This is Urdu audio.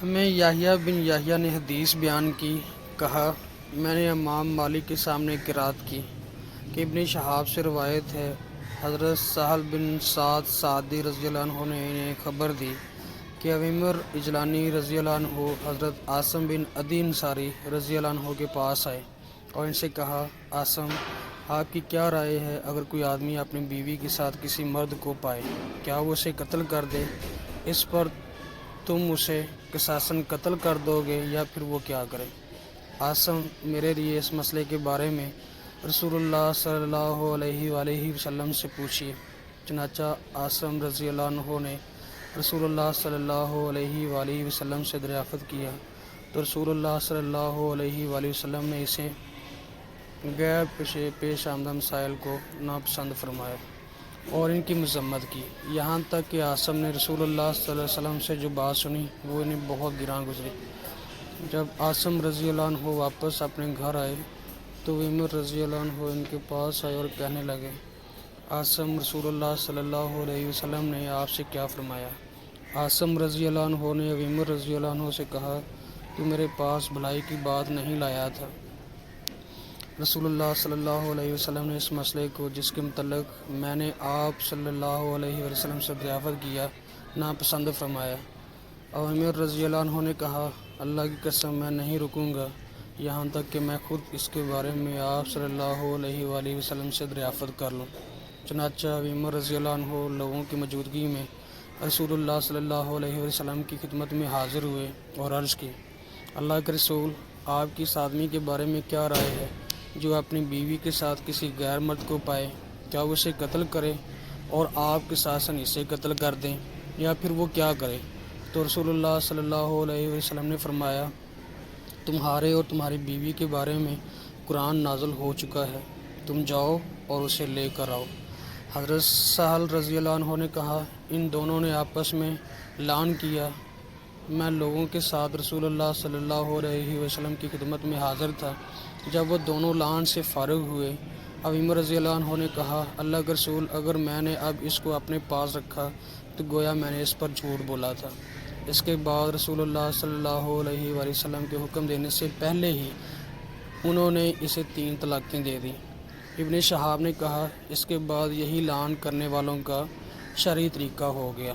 ہمیں یحییٰ بن یحییٰ نے حدیث بیان کی، کہا میں نے امام مالک کے سامنے قرات کی کہ ابن شہاب سے روایت ہے، حضرت سہل بن سعد ساعدی رضی اللہ عنہ نے انہیں خبر دی کہ ابو عمرو اجلانی رضی اللہ عنہ حضرت عاصم بن عدی انصاری رضی اللہ عنہ کے پاس آئے اور ان سے کہا، عاصم، آپ کی کیا رائے ہے اگر کوئی آدمی اپنی بیوی کے ساتھ کسی مرد کو پائے، کیا وہ اسے قتل کر دے؟ اس پر تم اسے قصاصاً قتل کر دو گے یا پھر وہ کیا کرے؟ عاصم، میرے لیے اس مسئلے کے بارے میں رسول اللہ صلی اللہ علیہ وآلہ وسلم سے پوچھیے۔ چنانچہ عاصم رضی اللہ عنہ نے رسول اللہ صلی اللہ علیہ وآلہ وسلم سے دریافت کیا تو رسول اللہ صلی اللہ علیہ وآلہ وسلم نے اسے غیر پیش آمدہ مسائل کو ناپسند فرمایا اور ان کی مذمت کی، یہاں تک کہ عاصم نے رسول اللہ صلی اللہ علیہ وسلم سے جو بات سنی وہ انہیں بہت گراں گزری۔ جب عاصم رضی اللہ عنہ واپس اپنے گھر آئے تو ابو عمرو رضی اللہ عنہ ان کے پاس آئے اور کہنے لگے، عاصم، رسول اللہ صلی اللہ علیہ وسلم نے آپ سے کیا فرمایا؟ عاصم رضی اللہ عنہ نے ابو عمرو رضی اللہ عنہ سے کہا، تو میرے پاس بھلائی کی بات نہیں لایا تھا۔ رسول اللہ صلی اللہ علیہ وسلم نے اس مسئلے کو جس کے متعلق میں نے آپ صلی اللہ علیہ وسلم سے دریافت کیا ناپسند فرمایا۔ ابو عمرو رضی اللہ عنہ نے کہا، اللہ کی قسم میں نہیں رکوں گا یہاں تک کہ میں خود اس کے بارے میں آپ صلی اللہ علیہ وآلہ وسلم سے دریافت کر لوں۔ چنانچہ ابو عمرو رضی اللہ عنہ لوگوں کی موجودگی میں رسول اللہ صلی اللہ علیہ وسلم کی خدمت میں حاضر ہوئے اور عرض کی، اللہ کے رسول، آپ کی اس آدمی کے بارے میں کیا رائے ہے جو اپنی بیوی کے ساتھ کسی غیر مرد کو پائے، کیا وہ اسے قتل کرے اور آپ قصاصاً اسے قتل کر دیں یا پھر وہ کیا کرے؟ تو رسول اللہ صلی اللہ علیہ وسلم نے فرمایا، تمہارے اور تمہاری بیوی کے بارے میں قرآن نازل ہو چکا ہے، تم جاؤ اور اسے لے کر آؤ۔ حضرت سہل رضی اللہ عنہ نے کہا، ان دونوں نے آپس میں اعلان کیا، میں لوگوں کے ساتھ رسول اللہ صلی اللہ علیہ وسلم کی خدمت میں حاضر تھا۔ جب وہ دونوں اعلان سے فارغ ہوئے، ابو عمرو رضی اللہ عنہ نے کہا، اللہ کے رسول، اگر میں نے اب اس کو اپنے پاس رکھا تو گویا میں نے اس پر جھوٹ بولا تھا۔ اس کے بعد رسول اللہ صلی اللہ علیہ وآلہ وسلم کے حکم دینے سے پہلے ہی انہوں نے اسے 3 طلاقیں دے دیں۔ ابن شہاب نے کہا، اس کے بعد یہی اعلان کرنے والوں کا شرعی طریقہ ہو گیا۔